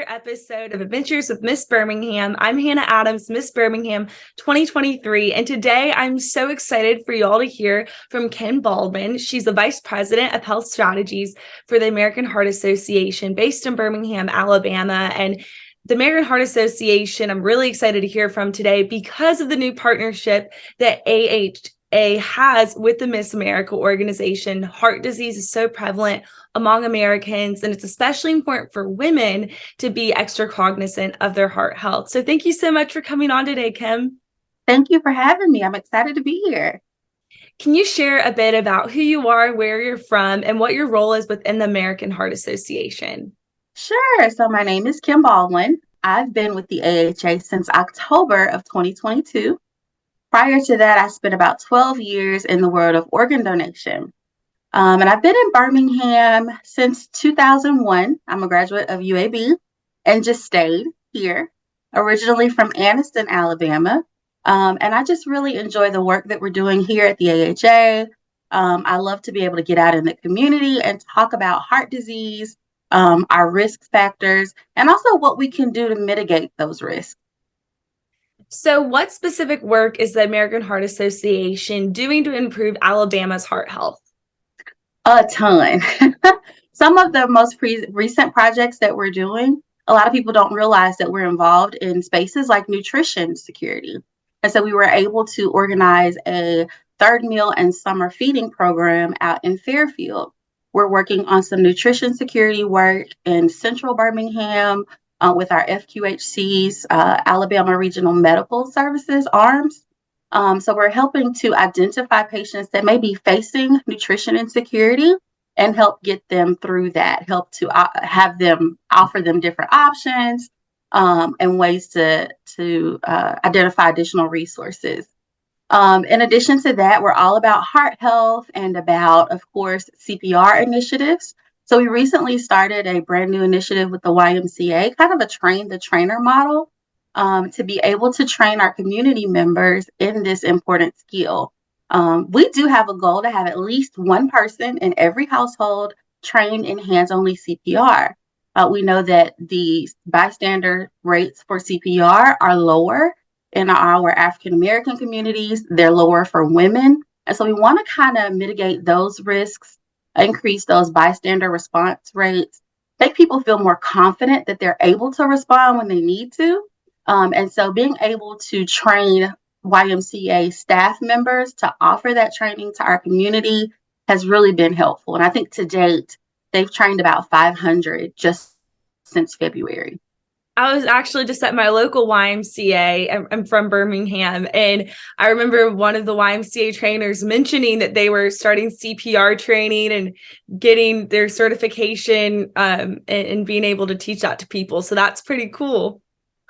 another episode of Adventures with Miss Birmingham. I'm Hannah Adams, Miss Birmingham 2023, and today I'm so excited for you all to hear from Kim Baldwin. She's the Vice President of Health Strategies for the American Heart Association based in Birmingham, Alabama, and the American Heart Association, I'm really excited to hear from today because of the new partnership that AHA has with the Miss America organization. Heart disease is so prevalent among Americans, and it's especially important for women to be extra cognizant of their heart health. So thank you so much for coming on today, Kim. Thank you for having me. I'm excited to be here. Can you share a bit about who you are, where you're from, and what your role is within the American Heart Association? Sure. So my name is Kim Baldwin. I've been with the AHA since October of 2022. Prior to that, I spent about 12 years in the world of organ donation. And I've been in Birmingham since 2001. I'm a graduate of UAB and just stayed here, originally from Anniston, Alabama. And I just really enjoy the work that we're doing here at the AHA. I love to be able to get out in the community and talk about heart disease, our risk factors, and also what we can do to mitigate those risks. So what specific work is the American Heart Association doing to improve Alabama's heart health? A ton. Some of the most recent projects that we're doing, a lot of people don't realize that we're involved in spaces like nutrition security. And so we were able to organize a third meal and summer feeding program out in Fairfield. We're working on some nutrition security work in central Birmingham with our FQHC's Alabama Regional Medical Services ARMS. So we're helping to identify patients that may be facing nutrition insecurity and help get them through that, help to offer them different options and ways to identify additional resources. In addition to that, we're all about heart health and about, of course, CPR initiatives. So we recently started a brand new initiative with the YMCA, kind of a train the trainer model. To be able to train our community members in this important skill. We do have a goal to have at least one person in every household trained in hands-only CPR. We know that the bystander rates for CPR are lower in our African American communities. They're lower for women. And so we want to kind of mitigate those risks, increase those bystander response rates, make people feel more confident that they're able to respond when they need to. And so being able to train YMCA staff members to offer that training to our community has really been helpful. And I think to date, they've trained about 500 just since February. I was actually just at my local YMCA. I'm from Birmingham, and I remember one of the YMCA trainers mentioning that they were starting CPR training and getting their certification and being able to teach that to people. So that's pretty cool.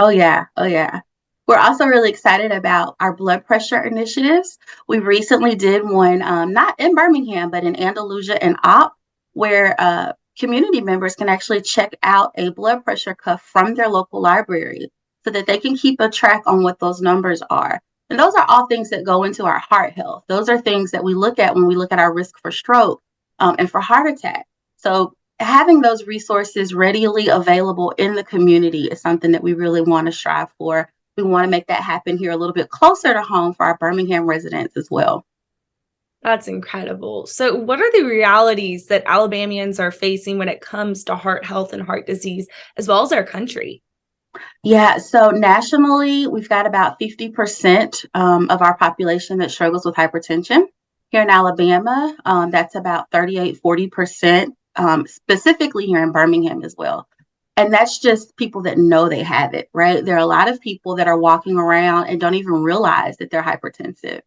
Oh, yeah. Oh, yeah. We're also really excited about our blood pressure initiatives. We recently did one, not in Birmingham, but in Andalusia and Op, where community members can actually check out a blood pressure cuff from their local library so that they can keep a track on what those numbers are. And those are all things that go into our heart health. Those are things that we look at when we look at our risk for stroke and for heart attack. So having those resources readily available in the community is something that we really want to strive for. We want to make that happen here a little bit closer to home for our Birmingham residents as well. That's incredible. So what are the realities that Alabamians are facing when it comes to heart health and heart disease, as well as our country? Yeah, so nationally, we've got about 50% of our population that struggles with hypertension. Here in Alabama, that's about 40%, specifically here in Birmingham as well. And that's just people that know they have it, right? There are a lot of people that are walking around and don't even realize that they're hypertensive.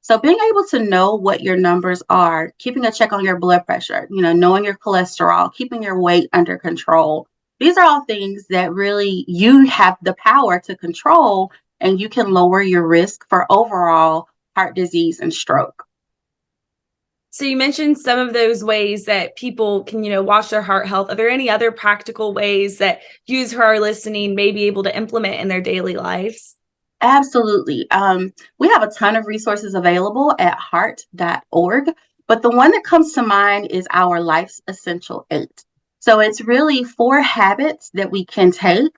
So being able to know what your numbers are, keeping a check on your blood pressure, knowing your cholesterol, keeping your weight under control. These are all things that really you have the power to control, and you can lower your risk for overall heart disease and stroke. So you mentioned some of those ways that people can, watch their heart health. Are there any other practical ways that users who are listening may be able to implement in their daily lives? Absolutely. We have a ton of resources available at heart.org, but the one that comes to mind is our Life's Essential 8. So it's really 4 habits that we can take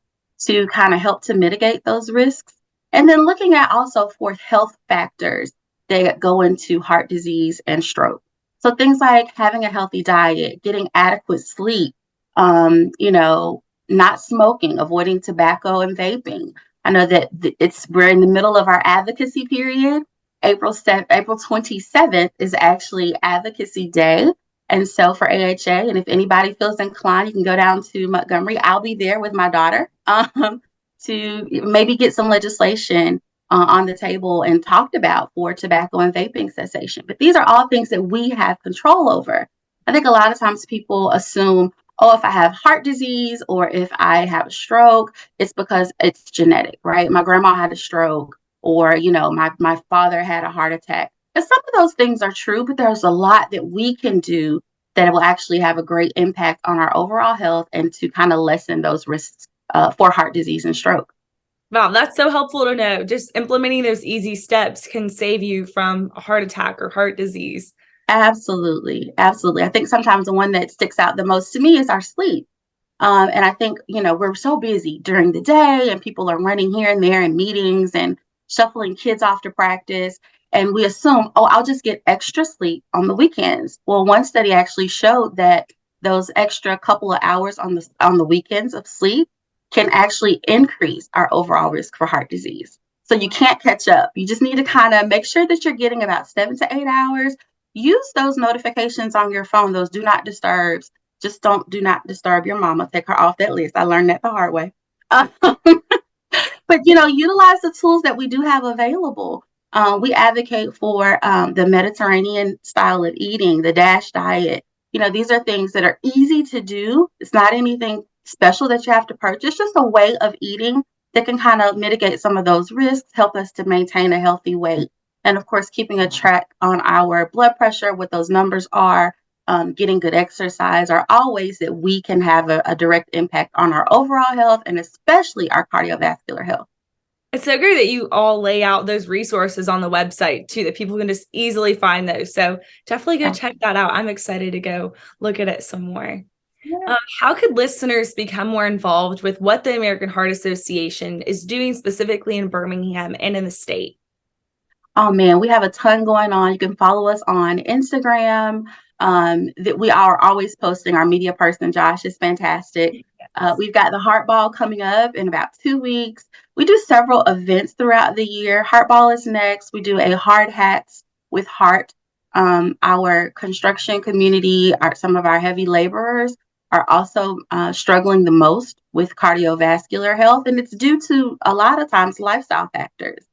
to kind of help to mitigate those risks. And then looking at also 4 health factors that go into heart disease and stroke. So things like having a healthy diet, getting adequate sleep, not smoking, avoiding tobacco and vaping. I know that we're in the middle of our advocacy period. April 27th is actually Advocacy Day. And so for AHA, and if anybody feels inclined, you can go down to Montgomery. I'll be there with my daughter to maybe get some legislation on the table and talked about for tobacco and vaping cessation. But these are all things that we have control over. I think a lot of times people assume, oh, if I have heart disease or if I have a stroke, it's because it's genetic, right? My grandma had a stroke, or, my father had a heart attack. And some of those things are true, but there's a lot that we can do that will actually have a great impact on our overall health and to kind of lessen those risks for heart disease and stroke. Wow, that's so helpful to know. Just implementing those easy steps can save you from a heart attack or heart disease. Absolutely. Absolutely. I think sometimes the one that sticks out the most to me is our sleep. And I think, we're so busy during the day and people are running here and there in meetings and shuffling kids off to practice. And we assume, oh, I'll just get extra sleep on the weekends. Well, one study actually showed that those extra couple of hours on the weekends of sleep can actually increase our overall risk for heart disease. So you can't catch up. You just need to kind of make sure that you're getting about 7 to 8 hours. Use those notifications on your phone, those do not disturbs. Just do not disturb your mama. Take her off that list. I learned that the hard way. But utilize the tools that we do have available. We advocate for the Mediterranean style of eating, the DASH diet. These are things that are easy to do. It's not anything special that you have to purchase, just a way of eating that can kind of mitigate some of those risks, help us to maintain a healthy weight. And of course, keeping a track on our blood pressure, what those numbers are, getting good exercise are all ways that we can have a direct impact on our overall health and especially our cardiovascular health. It's so great that you all lay out those resources on the website too, that people can just easily find those. So definitely go check that out. I'm excited to go look at it some more. Yeah. How could listeners become more involved with what the American Heart Association is doing specifically in Birmingham and in the state? Oh man, we have a ton going on. You can follow us on Instagram. That we are always posting. Our media person, Josh, is fantastic. We've got the Heart Ball coming up in about 2 weeks. We do several events throughout the year. Heart Ball is next. We do a Hard Hats with Heart. Our construction community, some of our heavy laborers are also struggling the most with cardiovascular health, and it's due to a lot of times lifestyle factors.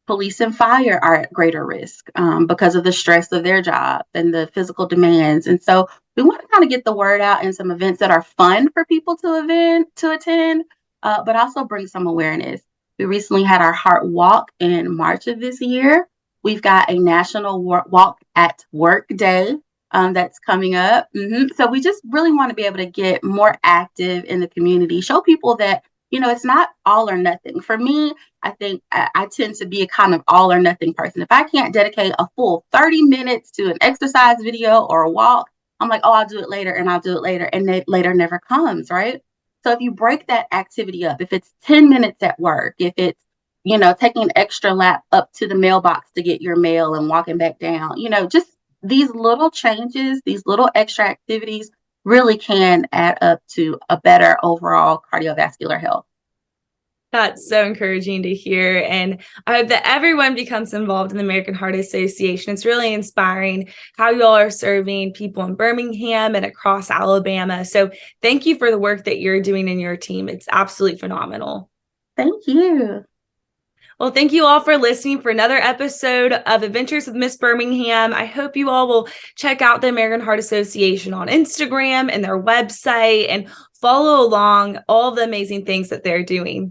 Police and fire are at greater risk because of the stress of their job and the physical demands. And so we want to kind of get the word out in some events that are fun for people to attend, but also bring some awareness. We recently had our Heart Walk in March of this year. We've got a National Walk at Work Day that's coming up. So we just really want to be able to get more active in the community, show people that it's not all or nothing. For me, I think I tend to be a kind of all or nothing person. If I can't dedicate a full 30 minutes to an exercise video or a walk, I'm like, oh, I'll do it later and I'll do it later. And later never comes, right? So if you break that activity up, if it's 10 minutes at work, if it's, taking an extra lap up to the mailbox to get your mail and walking back down, just these little changes, these little extra activities really can add up to a better overall cardiovascular health. That's so encouraging to hear. And I hope that everyone becomes involved in the American Heart Association. It's really inspiring how you all are serving people in Birmingham and across Alabama. So thank you for the work that you're doing in your team. It's absolutely phenomenal. Thank you. Well, thank you all for listening for another episode of Adventures with Miss Birmingham. I hope you all will check out the American Heart Association on Instagram and their website and follow along all the amazing things that they're doing.